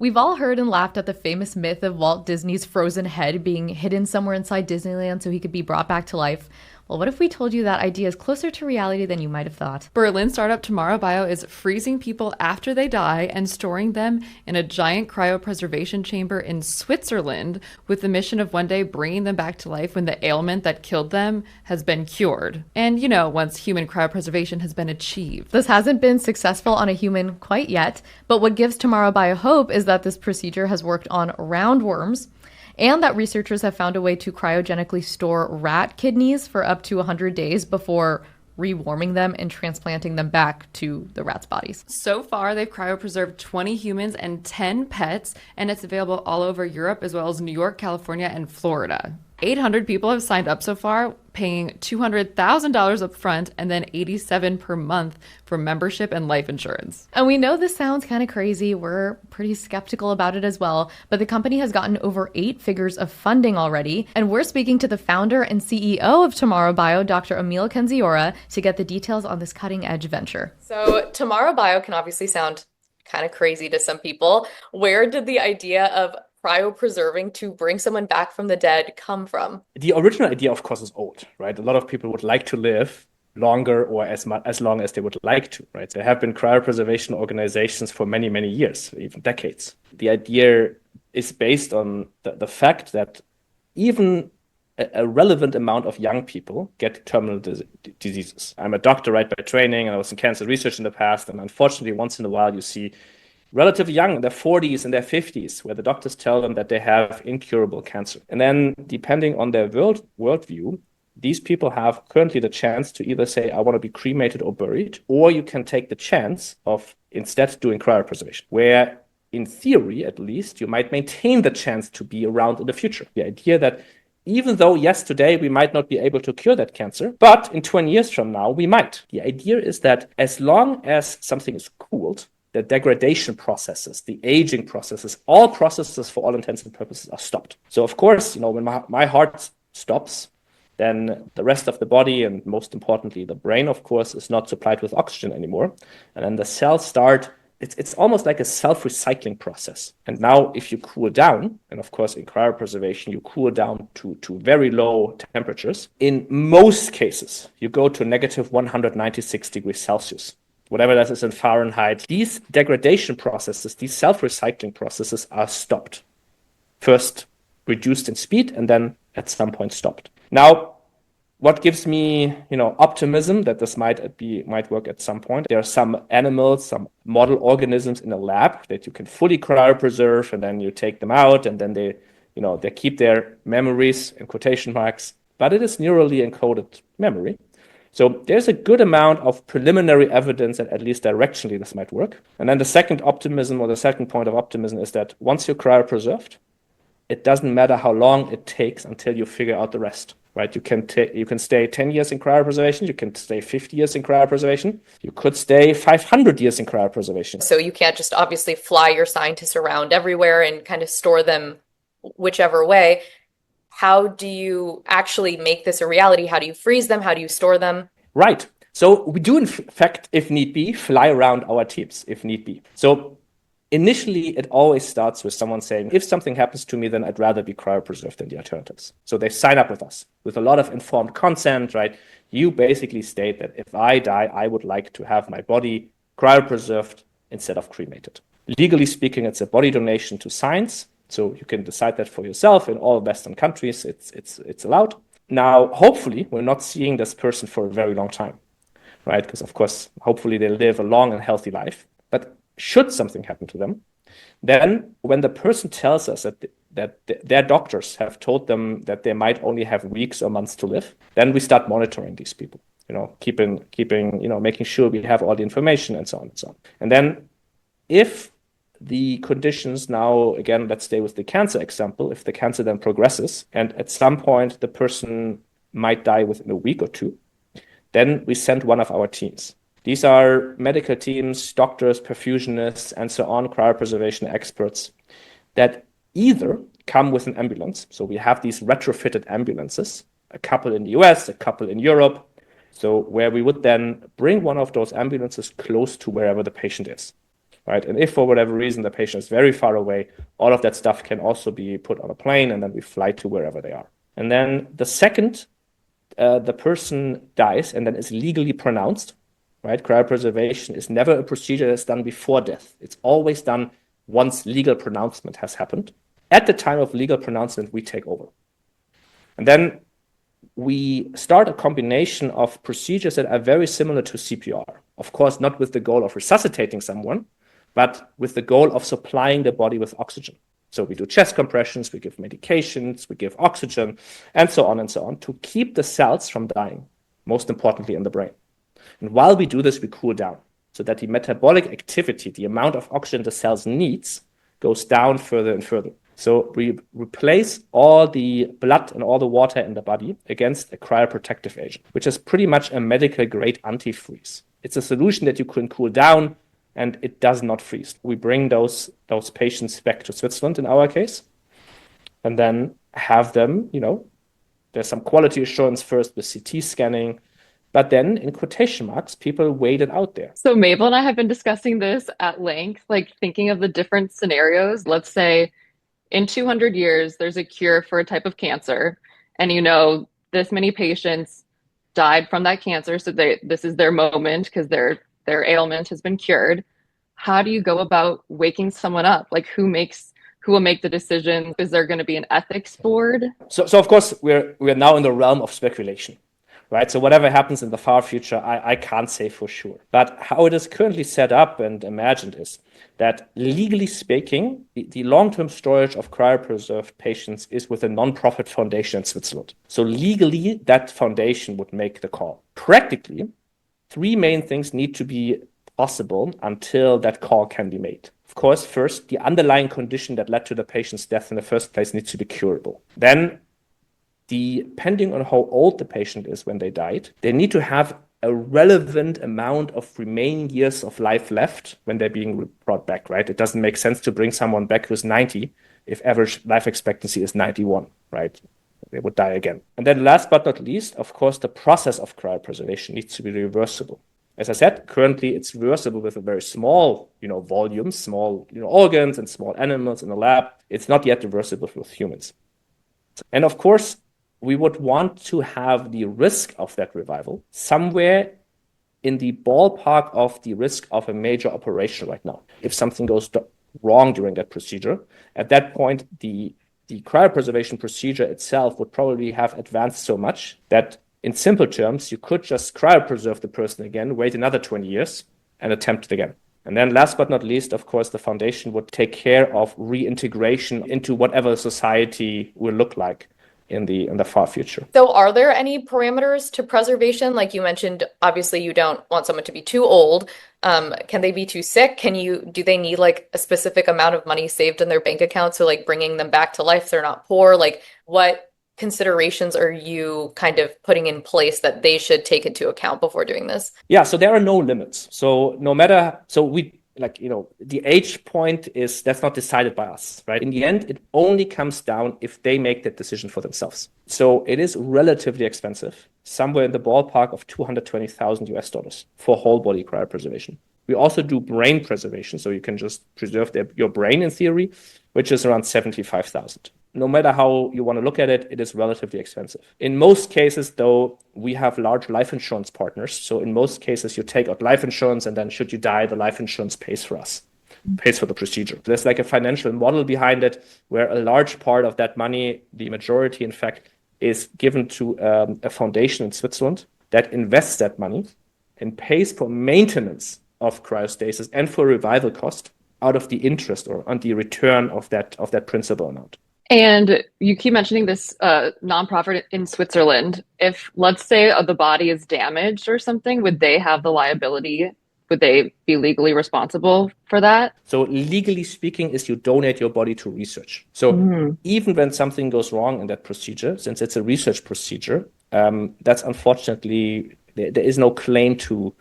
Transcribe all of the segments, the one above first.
We've all heard and laughed at the famous myth of Walt Disney's frozen head being hidden somewhere inside Disneyland so he could be brought back to life. Well, what if we told you that idea is closer to reality than you might have thought? Berlin startup Tomorrow Bio is freezing people after they die and storing them in a giant cryopreservation chamber in Switzerland with the mission of one day bringing them back to life when the ailment that killed them has been cured. And, once human cryopreservation has been achieved. This hasn't been successful on a human quite yet, but what gives Tomorrow Bio hope is that this procedure has worked on roundworms and that researchers have found a way to cryogenically store rat kidneys for up to 100 days before rewarming them and transplanting them back to the rats' bodies. So far, they've cryopreserved 20 humans and 10 pets, and it's available all over Europe as well as New York, California, and Florida. 800 people have signed up so far, paying $200,000 up front and then $87 per month for membership and life insurance. And we know this sounds kind of crazy. We're pretty skeptical about it as well, but the company has gotten over 8 figures of funding already. And we're speaking to the founder and CEO of Tomorrow Bio, Dr. Emil Kenziora, to get the details on this cutting edge venture. So Tomorrow Bio can obviously sound kind of crazy to some people. Where did the idea of cryopreserving to bring someone back from the dead come from? The original idea, of course, is old, right? A lot of people would like to live longer or as long as they would like to, right? There have been cryopreservation organizations for many, many years, even decades. The idea is based on the fact that even a relevant amount of young people get terminal diseases. I'm a doctor, right, by training, and I was in cancer research in the past, and unfortunately, once in a while, you see relatively young, in their 40s and their 50s, where the doctors tell them that they have incurable cancer. And then, depending on their worldview, these people have currently the chance to either say, I want to be cremated or buried, or you can take the chance of instead doing cryopreservation, where in theory, at least, you might maintain the chance to be around in the future. The idea that even though, yes, today we might not be able to cure that cancer, but in 20 years from now, we might. The idea is that as long as something is cooled, the degradation processes, the aging processes, all processes for all intents and purposes are stopped. So of course, when my heart stops, then the rest of the body, and most importantly, the brain, of course, is not supplied with oxygen anymore. And then the cells start, it's almost like a self-recycling process. And now if you cool down, and of course in cryopreservation, you cool down to very low temperatures, in most cases, you go to negative 196 degrees Celsius. Whatever that is in Fahrenheit, these degradation processes, these self-recycling processes are stopped. First reduced in speed and then at some point stopped. Now, what gives me, optimism that this might work at some point? There are some animals, some model organisms in a lab that you can fully cryopreserve, and then you take them out, and then they keep their memories in quotation marks. But it is neurally encoded memory. So there's a good amount of preliminary evidence that at least directionally this might work. And then the second point of optimism is that once you're cryopreserved, it doesn't matter how long it takes until you figure out the rest, right? You can stay 10 years in cryopreservation, you can stay 50 years in cryopreservation, you could stay 500 years in cryopreservation. So you can't just obviously fly your scientists around everywhere and kind of store them whichever way. How do you actually make this a reality? How do you freeze them? How do you store them? Right. So we do, in fact, if need be, fly around our teams, if need be. So initially, it always starts with someone saying, if something happens to me, then I'd rather be cryopreserved than the alternatives. So they sign up with us with a lot of informed consent, right? You basically state that if I die, I would like to have my body cryopreserved instead of cremated. Legally speaking, it's a body donation to science. So you can decide that for yourself. In all Western countries, it's allowed. Now, hopefully, we're not seeing this person for a very long time, right? Because, of course, hopefully they live a long and healthy life. But should something happen to them, then when the person tells us that their doctors have told them that they might only have weeks or months to live, then we start monitoring these people, keeping, making sure we have all the information and so on and so on. And then if the conditions now, again, let's stay with the cancer example, if the cancer then progresses and at some point the person might die within a week or two, then we send one of our teams. These are medical teams, doctors, perfusionists, and so on, cryopreservation experts that either come with an ambulance. So we have these retrofitted ambulances, a couple in the US, a couple in Europe. So where we would then bring one of those ambulances close to wherever the patient is. right? And if for whatever reason the patient is very far away, all of that stuff can also be put on a plane and then we fly to wherever they are. And then the second the person dies and then is legally pronounced, right? Cryopreservation is never a procedure that's done before death. It's always done once legal pronouncement has happened. At the time of legal pronouncement, we take over. And then we start a combination of procedures that are very similar to CPR. Of course, not with the goal of resuscitating someone, but with the goal of supplying the body with oxygen. So we do chest compressions, we give medications, we give oxygen, and so on to keep the cells from dying, most importantly in the brain. And while we do this, we cool down so that the metabolic activity, the amount of oxygen the cells needs, goes down further and further. So we replace all the blood and all the water in the body against a cryoprotective agent, which is pretty much a medical grade antifreeze. It's a solution that you can cool down and it does not freeze. We bring those patients back to Switzerland in our case, and then have them, there's some quality assurance first with CT scanning, but then in quotation marks, people wait it out there. So Mabel and I have been discussing this at length, like thinking of the different scenarios. Let's say in 200 years, there's a cure for a type of cancer, and this many patients died from that cancer, so this is their moment because their ailment has been cured. How do you go about waking someone up? Like who will make the decision? Is there going to be an ethics board? So of course we're now in the realm of speculation, right? So whatever happens in the far future, I can't say for sure. But how it is currently set up and imagined is that legally speaking, the long-term storage of cryopreserved patients is with a non-profit foundation in Switzerland. So legally, that foundation would make the call. Practically, three main things need to be possible until that call can be made. Of course, first, the underlying condition that led to the patient's death in the first place needs to be curable. Then, depending on how old the patient is when they died, they need to have a relevant amount of remaining years of life left when they're being brought back, right? It doesn't make sense to bring someone back who's 90 if average life expectancy is 91, right? They would die again. And then last but not least, of course, the process of cryopreservation needs to be reversible. As I said, currently it's reversible with a very small, volume, small, organs and small animals in the lab. It's not yet reversible with humans. And of course, we would want to have the risk of that revival somewhere in the ballpark of the risk of a major operation right now. If something goes wrong during that procedure, at that point, the cryopreservation procedure itself would probably have advanced so much that in simple terms, you could just cryopreserve the person again, wait another 20 years and attempt it again. And then last but not least, of course, the foundation would take care of reintegration into whatever society will look like in the far future. So are there any parameters to preservation? Like you mentioned, obviously you don't want someone to be too old. Can they be too sick? Do they need like a specific amount of money saved in their bank account? So like bringing them back to life, they're not poor. Like what considerations are you kind of putting in place that they should take into account before doing this? Yeah, so there are no limits. So the age point that's not decided by us, right? In the end, it only comes down if they make that decision for themselves. So it is relatively expensive, somewhere in the ballpark of $220,000 for whole body cryopreservation. We also do brain preservation, so you can just preserve your brain in theory, which is around $75,000. No matter how you want to look at it, it is relatively expensive. In most cases, though, we have large life insurance partners. So in most cases, you take out life insurance, and then should you die, the life insurance pays for the procedure. There's like a financial model behind it where a large part of that money, the majority, in fact, is given to a foundation in Switzerland that invests that money and pays for maintenance of cryostasis and for revival cost out of the interest or on the return of that principal amount. And you keep mentioning this nonprofit in Switzerland. If, let's say, the body is damaged or something, would they have the liability? Would they be legally responsible for that? So legally speaking is you donate your body to research. So even when something goes wrong in that procedure, since it's a research procedure, that's unfortunately, there is no claim to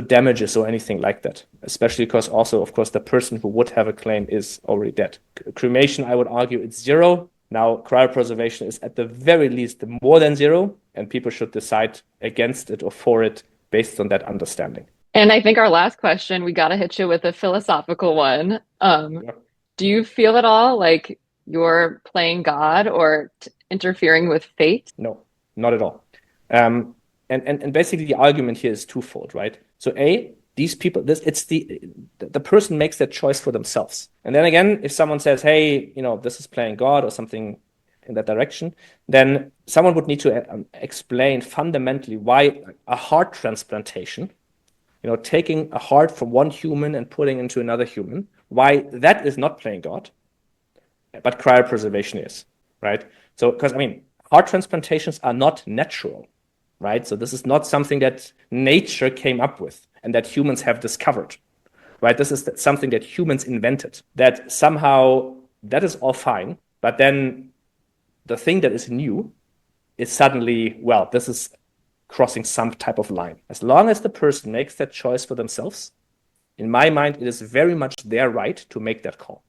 damages or anything like that, especially because also, of course, the person who would have a claim is already dead. Cremation, I would argue it's zero. Now, cryopreservation is at the very least more than zero, and people should decide against it or for it based on that understanding. And I think our last question, we got to hit you with a philosophical one. Yeah. Do you feel at all like you're playing God or interfering with fate? No, not at all. And basically the argument here is twofold, right? So A, these people, it's the person makes that choice for themselves. And then again, if someone says, hey, this is playing God or something in that direction, then someone would need to explain fundamentally why a heart transplantation, taking a heart from one human and putting into another human, why that is not playing God, but cryopreservation is, right? So, because heart transplantations are not natural, right? So this is not something that nature came up with and that humans have discovered, right? This is something that humans invented. That somehow that is all fine, but then the thing that is new is suddenly, well, this is crossing some type of line. As long as the person makes that choice for themselves, in my mind, it is very much their right to make that call.